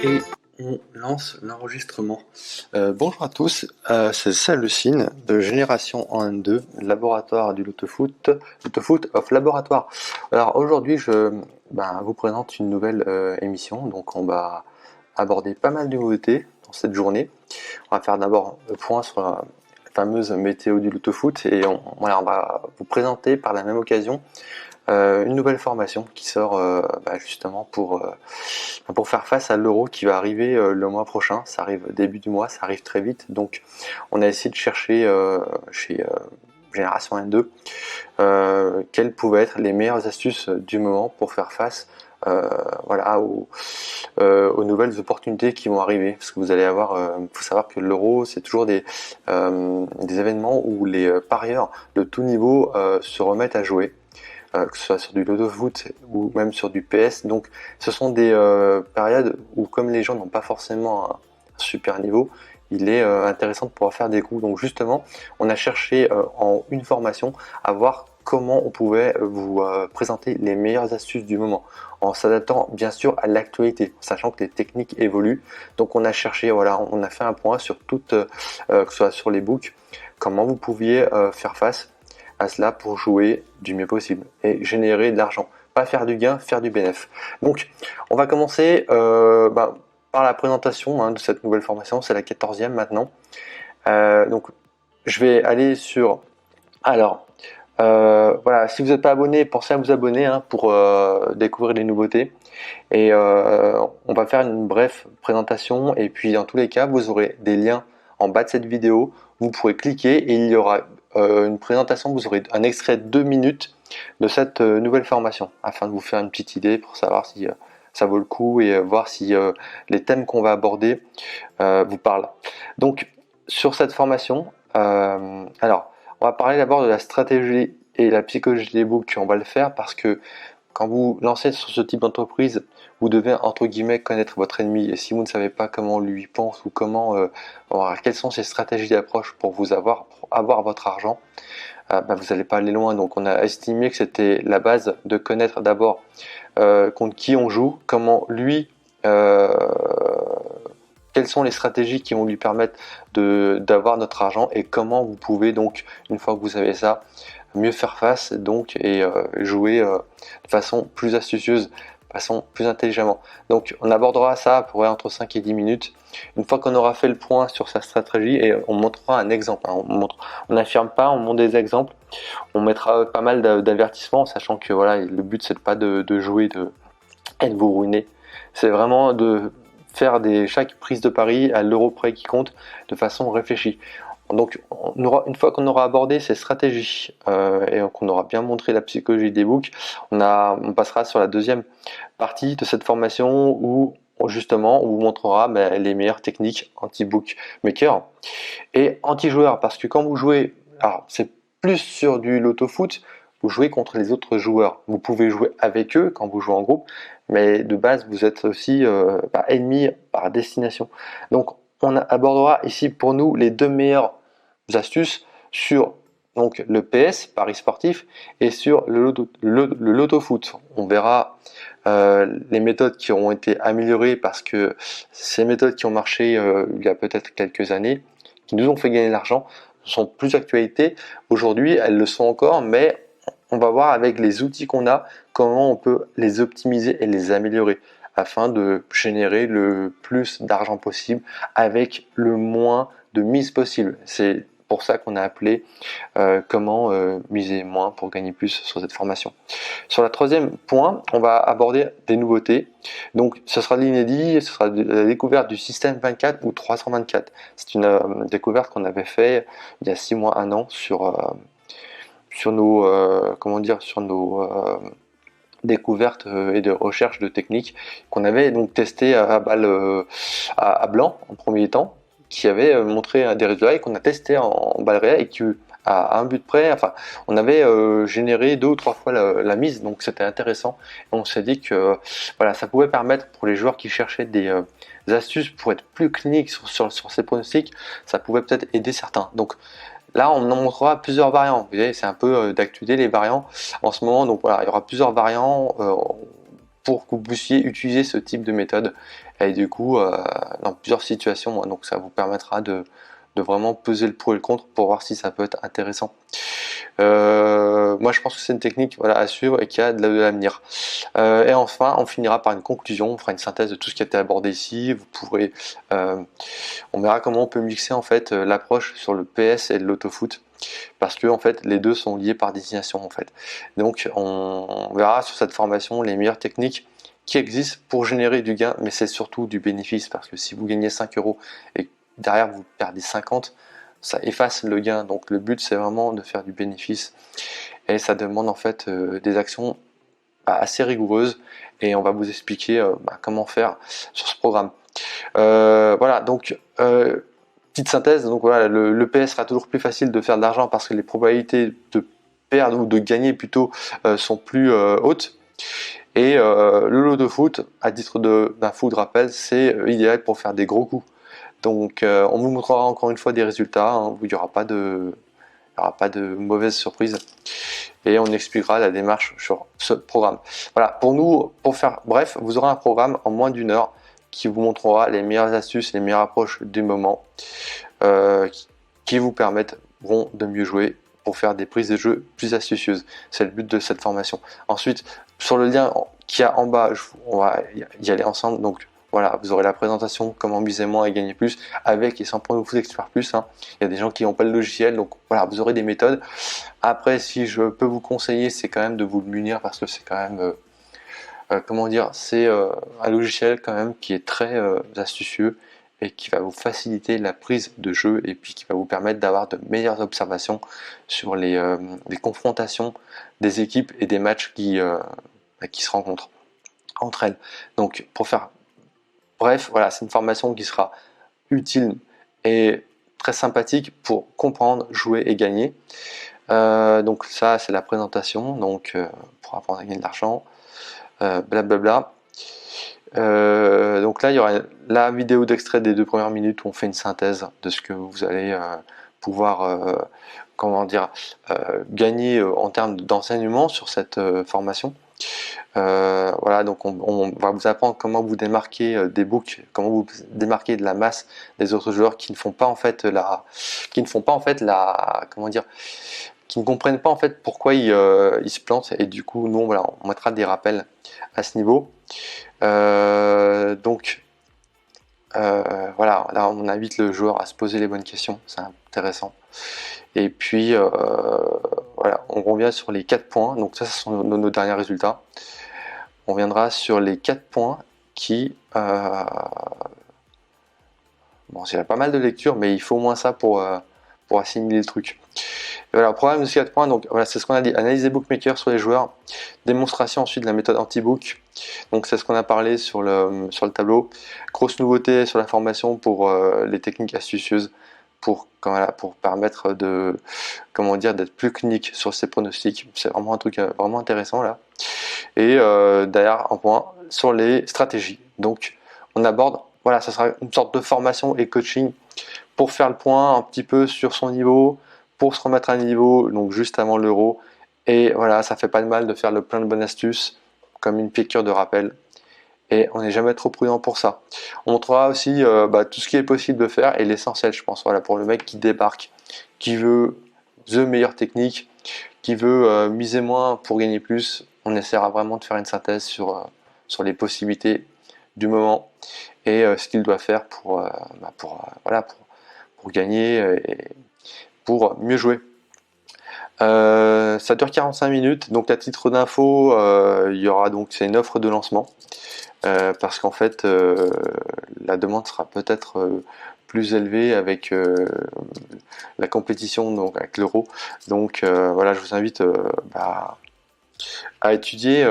Et on lance l'enregistrement. Bonjour à tous, c'est Salucine de Génération 1N2, laboratoire du Lotofoot of Laboratoire. Alors aujourd'hui je vous présente une nouvelle émission, donc on va aborder pas mal de nouveautés dans cette journée. On va faire d'abord le point sur la fameuse météo du Lotofoot et on va vous présenter par la même occasion une nouvelle formation qui sort justement pour faire face à l'Euro qui va arriver le mois prochain. Ça arrive début du mois, ça arrive très vite. Donc on a essayé de chercher chez Génération N2 quelles pouvaient être les meilleures astuces du moment pour faire face aux nouvelles opportunités qui vont arriver. Parce que vous allez avoir, faut savoir que l'Euro c'est toujours des événements où les parieurs de tout niveau se remettent à jouer. Que ce soit sur du Lotofoot ou même sur du PS. Donc ce sont des périodes où, comme les gens n'ont pas forcément un super niveau, il est intéressant de pouvoir faire des coups. Donc justement, on a cherché en une formation à voir comment on pouvait vous présenter les meilleures astuces du moment, en s'adaptant bien sûr à l'actualité, sachant que les techniques évoluent. Donc on a cherché, on a fait un point sur toutes, que ce soit sur les books, comment vous pouviez faire face à cela pour jouer du mieux possible et générer de l'argent. Pas faire du gain, faire du bénéfice. Donc on va commencer par la présentation de cette nouvelle formation. C'est la 14e maintenant. Donc je vais aller sur... Alors, si vous n'êtes pas abonné, pensez à vous abonner pour découvrir les nouveautés. Et on va faire une brève présentation. Et puis dans tous les cas, vous aurez des liens en bas de cette vidéo. Vous pourrez cliquer et il y aura une présentation. Vous aurez un extrait de 2 minutes de cette nouvelle formation afin de vous faire une petite idée pour savoir si ça vaut le coup et voir si les thèmes qu'on va aborder vous parlent. Donc sur cette formation, on va parler d'abord de la stratégie et la psychologie des books. On va le faire parce que quand vous lancez sur ce type d'entreprise, vous devez entre guillemets connaître votre ennemi. Et si vous ne savez pas comment lui pense ou quelles sont ses stratégies d'approche pour avoir votre argent, vous n'allez pas aller loin. Donc on a estimé que c'était la base de connaître d'abord contre qui on joue, comment lui, quelles sont les stratégies qui vont lui permettre d'avoir notre argent et comment vous pouvez donc, une fois que vous savez ça, mieux faire face donc et jouer de façon plus astucieuse, de façon plus intelligemment. Donc on abordera ça pour entre 5 et 10 minutes. Une fois qu'on aura fait le point sur sa stratégie et on montrera un exemple. On n'affirme pas, on montre des exemples. On mettra pas mal d'avertissements, sachant que le but c'est pas de jouer et de vous ruiner. C'est vraiment de faire chaque prise de pari à l'euro près qui compte de façon réfléchie. Donc une fois qu'on aura abordé ces stratégies et qu'on aura bien montré la psychologie des books, on passera sur la deuxième partie de cette formation où justement on vous montrera les meilleures techniques anti-bookmaker et anti-joueur, parce que quand vous jouez, alors c'est plus sur du Lotofoot, vous jouez contre les autres joueurs. Vous pouvez jouer avec eux quand vous jouez en groupe, mais de base vous êtes aussi ennemis par destination. Donc on abordera ici pour nous les deux meilleures astuces sur donc le PS, Paris sportif, et sur le Lotofoot. On verra les méthodes qui ont été améliorées parce que ces méthodes qui ont marché il y a peut-être quelques années, qui nous ont fait gagner de l'argent, sont plus d'actualité. Aujourd'hui, elles le sont encore, mais on va voir avec les outils qu'on a comment on peut les optimiser et les améliorer afin de générer le plus d'argent possible avec le moins de mise possible. C'est pour ça qu'on a appelé comment miser moins pour gagner plus sur cette formation. Sur le troisième point, on va aborder des nouveautés. Donc ce sera de l'inédit, ce sera de la découverte du système 24 ou 324. C'est une découverte qu'on avait fait il y a 6 mois, 1 an sur nos découvertes et de recherche de techniques qu'on avait donc testé à blanc en premier temps, qui avait montré des résultats et qu'on a testé en balle réelle et qui à un but près, on avait généré 2 ou 3 fois la mise, donc c'était intéressant. Et on s'est dit que ça pouvait permettre pour les joueurs qui cherchaient des astuces pour être plus cliniques sur ces pronostics, ça pouvait peut-être aider certains. Donc là, on en montrera plusieurs variants. Vous voyez, c'est un peu d'actualité les variants en ce moment. Donc il y aura plusieurs variants pour que vous puissiez utiliser ce type de méthode et du coup dans plusieurs situations. Donc ça vous permettra de vraiment peser le pour et le contre pour voir si ça peut être intéressant. Moi je pense que c'est une technique à suivre et qui a de l'avenir. Et enfin on finira par une conclusion, on fera une synthèse de tout ce qui a été abordé ici. Vous pourrez, on verra comment on peut mixer en fait l'approche sur le PS et l'autofoot, parce que en fait les deux sont liés par désignation en fait. Donc on verra sur cette formation les meilleures techniques qui existent pour générer du gain, mais c'est surtout du bénéfice, parce que si vous gagnez 5 € et derrière vous perdez 50, ça efface le gain. Donc le but c'est vraiment de faire du bénéfice et ça demande en fait des actions assez rigoureuses et on va vous expliquer comment faire sur ce programme. Voilà, donc petite synthèse, donc voilà, le PS sera toujours plus facile de faire de l'argent parce que les probabilités de perdre ou de gagner plutôt sont plus hautes. Et le lot de foot, à titre d'info de rappel, c'est idéal pour faire des gros coups. Donc on vous montrera encore une fois des résultats, hein, où il n'y aura pas de mauvaise surprise et on expliquera la démarche sur ce programme. Voilà, pour nous, pour faire bref, vous aurez un programme en moins d'1 heure qui vous montrera les meilleures astuces, les meilleures approches du moment qui vous permettront de mieux jouer pour faire des prises de jeu plus astucieuses. C'est le but de cette formation. Ensuite, sur le lien qu'il y a en bas, on va y aller ensemble. Donc voilà, vous aurez la présentation, comment miser moins et gagner plus, avec et sans Pro Foot Expert Plus. Hein. Il y a des gens qui n'ont pas le logiciel, donc voilà, vous aurez des méthodes. Après, si je peux vous conseiller, c'est quand même de vous le munir, parce que c'est quand même, comment dire, c'est un logiciel quand même qui est très astucieux et qui va vous faciliter la prise de jeu et puis qui va vous permettre d'avoir de meilleures observations sur les confrontations des équipes et des matchs qui se rencontrent entre elles. Donc pour faire bref, voilà, c'est une formation qui sera utile et très sympathique pour comprendre, jouer et gagner. Donc ça c'est la présentation, donc pour apprendre à gagner de l'argent, blablabla. Donc là il y aura la vidéo d'extrait des 2 premières minutes où on fait une synthèse de ce que vous allez pouvoir gagner en termes d'enseignement sur cette formation. Voilà, donc on va vous apprendre comment vous démarquer des books, comment vous démarquer de la masse des autres joueurs qui ne font pas en fait qui ne comprennent pas en fait pourquoi ils se plantent, et du coup nous voilà, on mettra des rappels à ce niveau. Voilà, là on invite le joueur à se poser les bonnes questions, c'est intéressant. Et puis voilà, on revient sur les 4 points, donc ça ce sont nos derniers résultats. On viendra sur les 4 points qui... bon, il y a pas mal de lectures, mais il faut au moins ça pour assimiler le truc. Et voilà, programme de 4 points, donc voilà, c'est ce qu'on a dit, analyse des bookmakers sur les joueurs, démonstration ensuite de la méthode anti-book, donc c'est ce qu'on a parlé sur le tableau, grosse nouveauté sur la formation pour les techniques astucieuses, pour permettre de, d'être plus clinique sur ces pronostics. C'est vraiment un truc vraiment intéressant là. Et derrière un point sur les stratégies. Donc on aborde, voilà, ça sera une sorte de formation et coaching pour faire le point un petit peu sur son niveau, pour se remettre à niveau, donc juste avant l'Euro. Et voilà, ça fait pas de mal de faire plein de bonnes astuces, comme une piqûre de rappel. Et on n'est jamais trop prudent pour ça. On montrera aussi tout ce qui est possible de faire et l'essentiel, je pense, voilà, pour le mec qui débarque, qui veut the meilleure technique, qui veut miser moins pour gagner plus. On essaiera vraiment de faire une synthèse sur les possibilités du moment et ce qu'il doit faire pour gagner et pour mieux jouer. Ça dure 45 minutes, donc à titre d'info, il y aura donc, c'est une offre de lancement. Parce qu'en fait la demande sera peut-être plus élevée avec la compétition, donc avec l'Euro. Donc voilà, je vous invite à étudier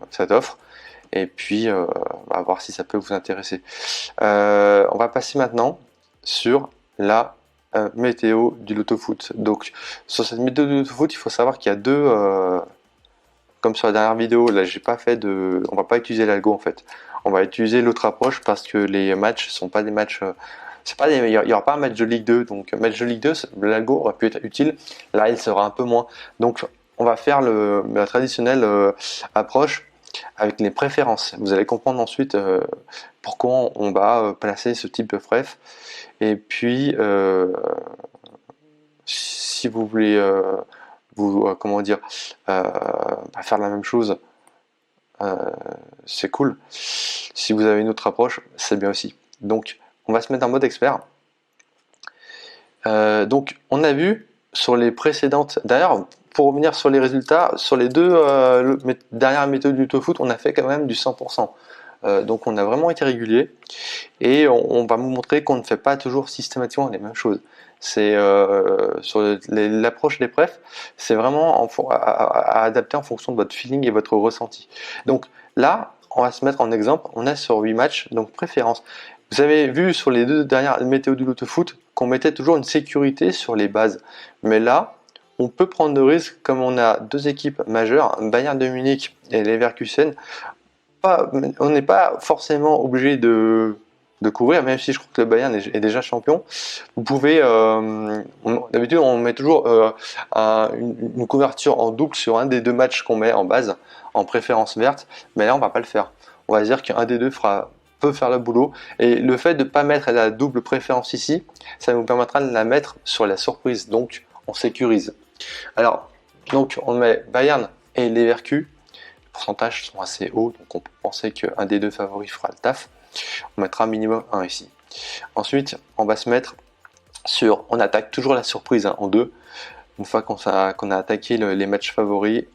cette offre et puis à voir si ça peut vous intéresser. On va passer maintenant sur la météo du loto-foot. Donc sur cette météo du loto-foot, il faut savoir qu'il y a deux comme sur la dernière vidéo, là on va pas utiliser l'algo en fait. On va utiliser l'autre approche parce que les matchs sont pas des matchs, il y aura pas un match de Ligue 2, donc match de Ligue 2, l'algo aurait pu être utile. Là, il sera un peu moins. Donc, on va faire la traditionnelle approche avec les préférences. Vous allez comprendre ensuite pourquoi on va placer ce type de préf. Et puis, si vous voulez comment dire, faire la même chose, c'est cool. Si vous avez une autre approche, c'est bien aussi. Donc, on va se mettre en mode expert. Donc, on a vu sur les précédentes. D'ailleurs, pour revenir sur les résultats, sur les deux dernières méthodes du TOEFL, on a fait quand même du 100%. Donc, on a vraiment été régulier et on va vous montrer qu'on ne fait pas toujours systématiquement les mêmes choses. C'est sur l'approche des prefs, c'est vraiment à adapter en fonction de votre feeling et votre ressenti. Donc là, on va se mettre en exemple. On est sur 8 matchs, donc préférence. Vous avez vu sur les deux dernières météos du Loto-Foot qu'on mettait toujours une sécurité sur les bases. Mais là, on peut prendre de risques comme on a deux équipes majeures, Bayern de Munich et Leverkusen. On n'est pas forcément obligé de couvrir, même si je crois que le Bayern est déjà champion. Vous pouvez, d'habitude on met toujours une couverture en double sur un des deux matchs qu'on met en base, en préférence verte, mais là on va pas le faire. On va dire qu'un des deux peut faire le boulot, et le fait de ne pas mettre la double préférence ici, ça nous permettra de la mettre sur la surprise, donc on sécurise. Alors, donc on met Bayern et Leverkusen. Les pourcentages sont assez hauts, donc on peut penser qu'un des deux favoris fera le taf. On mettra minimum 1 ici. Ensuite, on va se mettre sur, on attaque toujours la surprise en 2. Une fois qu'on a attaqué les matchs favoris,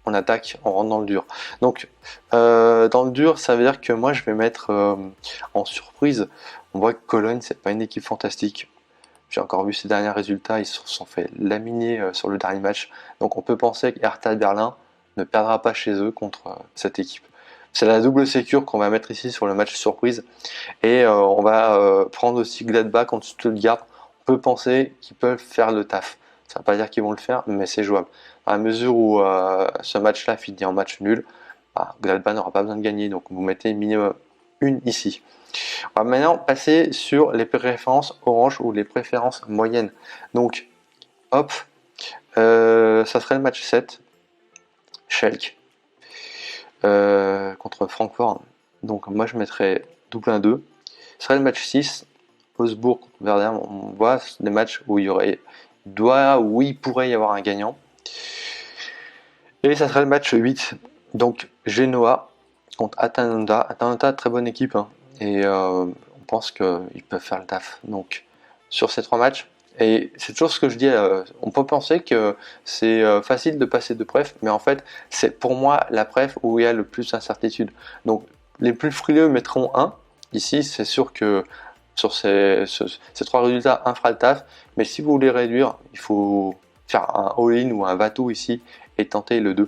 on attaque, on rentre dans le dur. Donc, dans le dur, ça veut dire que moi je vais mettre en surprise. On voit que Cologne, c'est pas une équipe fantastique. J'ai encore vu ces derniers résultats, ils se sont fait laminer sur le dernier match. Donc on peut penser que Hertha Berlin ne perdra pas chez eux contre cette équipe. C'est la double sécure qu'on va mettre ici sur le match surprise. Et on va prendre aussi Gladbach contre Stuttgart. On peut penser qu'ils peuvent faire le taf. Ça ne veut pas dire qu'ils vont le faire, mais c'est jouable. À la mesure où ce match-là finit en match nul, Gladbach n'aura pas besoin de gagner. Donc vous mettez minimum une ici. On va maintenant passer sur les préférences orange ou les préférences moyennes. Donc, hop, ça serait le match 7, Schalke, contre Francfort. Donc moi je mettrais double 1-2. Ce serait le match 6, Augsbourg contre Werder. On voit des matchs où il pourrait y avoir un gagnant. Et ça serait le match 8, donc Genoa contre Atalanta. Atalanta, très bonne équipe, hein. Et on pense qu'ils peuvent faire le taf. Donc sur ces trois matchs, et c'est toujours ce que je dis, on peut penser que c'est facile de passer de préf, mais en fait c'est pour moi la préf où il y a le plus d'incertitude. Donc les plus frileux mettront 1. Ici c'est sûr que sur ces trois résultats, un fera le taf, mais si vous voulez réduire, il faut faire un all-in ou un va-tout ici et tenter le 2.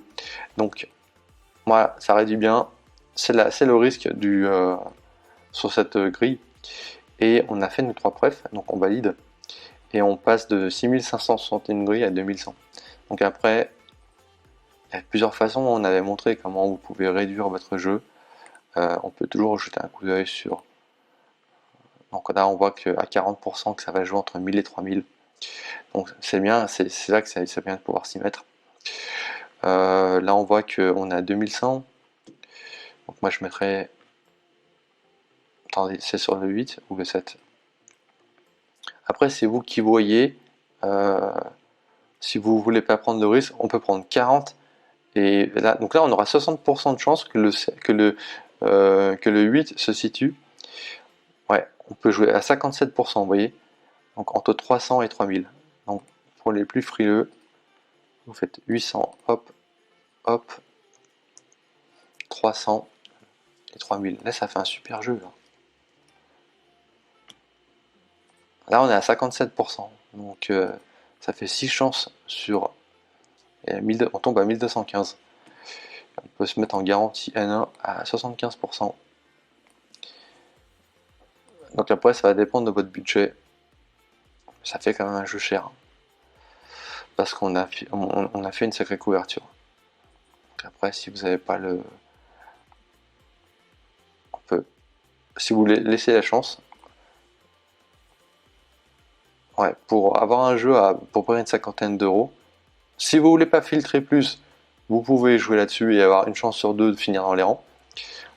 Donc voilà, ça réduit bien. C'est le risque sur cette grille. Et on a fait nos trois préfs, donc on valide. Et on passe de 6561 grilles à 2100. Donc après, il y a plusieurs façons. On avait montré comment vous pouvez réduire votre jeu. On peut toujours jeter un coup d'œil sur. Donc là, on voit qu'à 40% que ça va jouer entre 1000 et 3000. Donc c'est bien, c'est là que c'est bien de pouvoir s'y mettre. Là, on voit qu'on a 2100. Donc moi, je mettrais. Attendez, c'est sur le 8 ou le 7? Après, c'est vous qui voyez. Si vous voulez pas prendre de risque, on peut prendre 40. Et là, donc là, on aura 60% de chance que le 8 se situe. Ouais, on peut jouer à 57%, vous voyez. Donc entre 300 et 3000. Donc pour les plus frileux, vous faites 800, hop, hop, 300 et 3000. Là, ça fait un super jeu. Là, on est à 57%. Donc ça fait 6 chances sur. On tombe à 1215. On peut se mettre en garantie N1 à 75%. Donc après, ça va dépendre de votre budget. Ça fait quand même un jeu cher. Parce qu'on a fait une sacrée couverture. Donc après, si vous n'avez pas le. Si vous laissez la chance. Ouais, pour avoir un jeu pour près une cinquantaine d'euros. Si vous voulez pas filtrer plus, vous pouvez jouer là-dessus et avoir une chance sur deux de finir dans les rangs,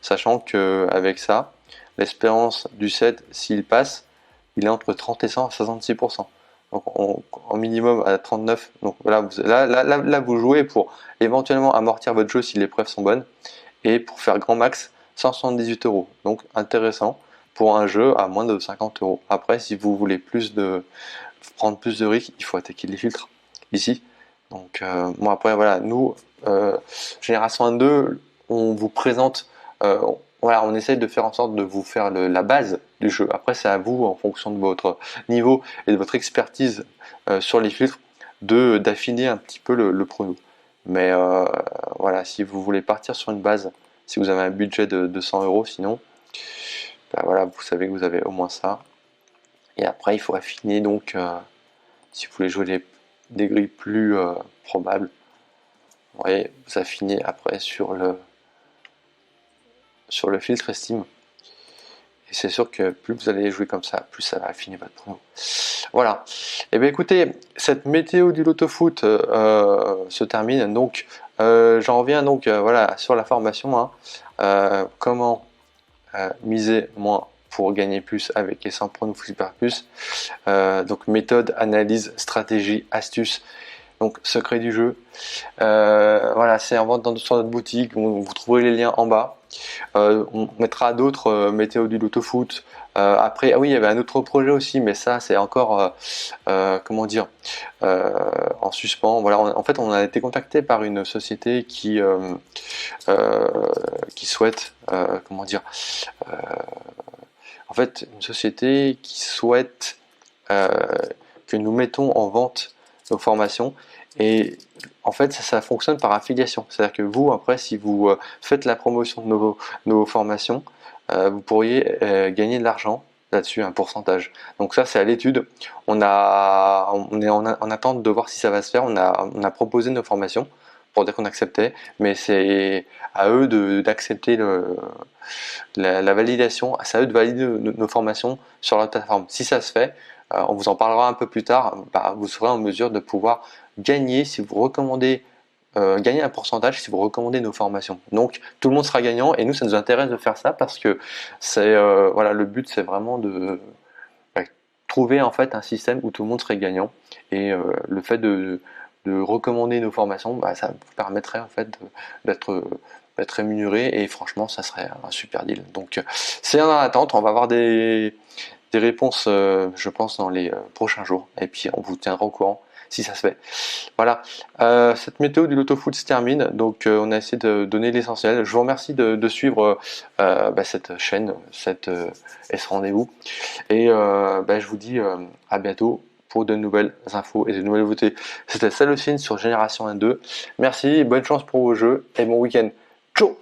sachant qu'avec ça, l'espérance du set, s'il passe, il est entre 30 et 100 à 66%. Donc en minimum à 39. Donc voilà, là, vous jouez pour éventuellement amortir votre jeu si les preuves sont bonnes et pour faire grand max 178 euros. Donc intéressant pour un jeu à moins de 50 euros. Après, si vous voulez prendre plus de risques, il faut attaquer les filtres ici. Donc bon, après voilà, nous Génération 2, on vous présente, voilà, on essaye de faire en sorte de vous faire la base du jeu. Après, c'est à vous, en fonction de votre niveau et de votre expertise sur les filtres, d'affiner un petit peu le prono. Mais voilà, si vous voulez partir sur une base, si vous avez un budget de 100 euros, sinon, bah voilà, vous savez que vous avez au moins ça. Et après, il faut affiner donc, si vous voulez jouer des grilles plus probables, vous voyez, vous affinez après sur le filtre estime. Et c'est sûr que plus vous allez jouer comme ça, plus ça va affiner votre prono. Voilà. Et bien écoutez, cette météo du loto-foot se termine. Donc j'en reviens donc voilà, sur la formation. Hein. Comment miser moins pour gagner plus avec les 100 pronos super plus. Donc méthode, analyse, stratégie, astuce. Donc secret du jeu. Voilà, c'est en vente sur notre boutique. Vous trouverez les liens en bas. On mettra d'autres météo du loto-foot. Après, ah oui, il y avait un autre projet aussi, mais ça, c'est encore, comment dire, en suspens. Voilà, en fait, on a été contacté par une société qui souhaite, comment dire, en fait, une société qui souhaite que nous mettons en vente nos formations. Et en fait, ça fonctionne par affiliation. C'est-à-dire que vous, après, si vous faites la promotion de nos formations, vous pourriez gagner de l'argent là-dessus, un pourcentage. Donc ça, c'est à l'étude. On est en attente de voir si ça va se faire. On a proposé nos formations pour dire qu'on acceptait, mais c'est à eux d'accepter la validation. C'est à eux de valider nos formations sur la plateforme. Si ça se fait, on vous en parlera un peu plus tard. Vous serez en mesure de pouvoir gagner si vous recommandez gagner un pourcentage si vous recommandez nos formations. Donc tout le monde sera gagnant et nous ça nous intéresse de faire ça parce que c'est voilà, le but c'est vraiment de trouver en fait un système où tout le monde serait gagnant et le fait de recommander nos formations, ça vous permettrait en fait d'être rémunéré et franchement ça serait un super deal. Donc c'est en attente, on va avoir des réponses je pense dans les prochains jours et puis on vous tiendra au courant si ça se fait. Voilà, cette météo du loto-foot se termine, donc on a essayé de donner l'essentiel. Je vous remercie de suivre cette chaîne, et ce rendez-vous. Et je vous dis à bientôt pour de nouvelles infos et de nouvelles nouveautés. C'était Salocine sur Génération 1-2. Merci, bonne chance pour vos jeux et bon week-end. Ciao.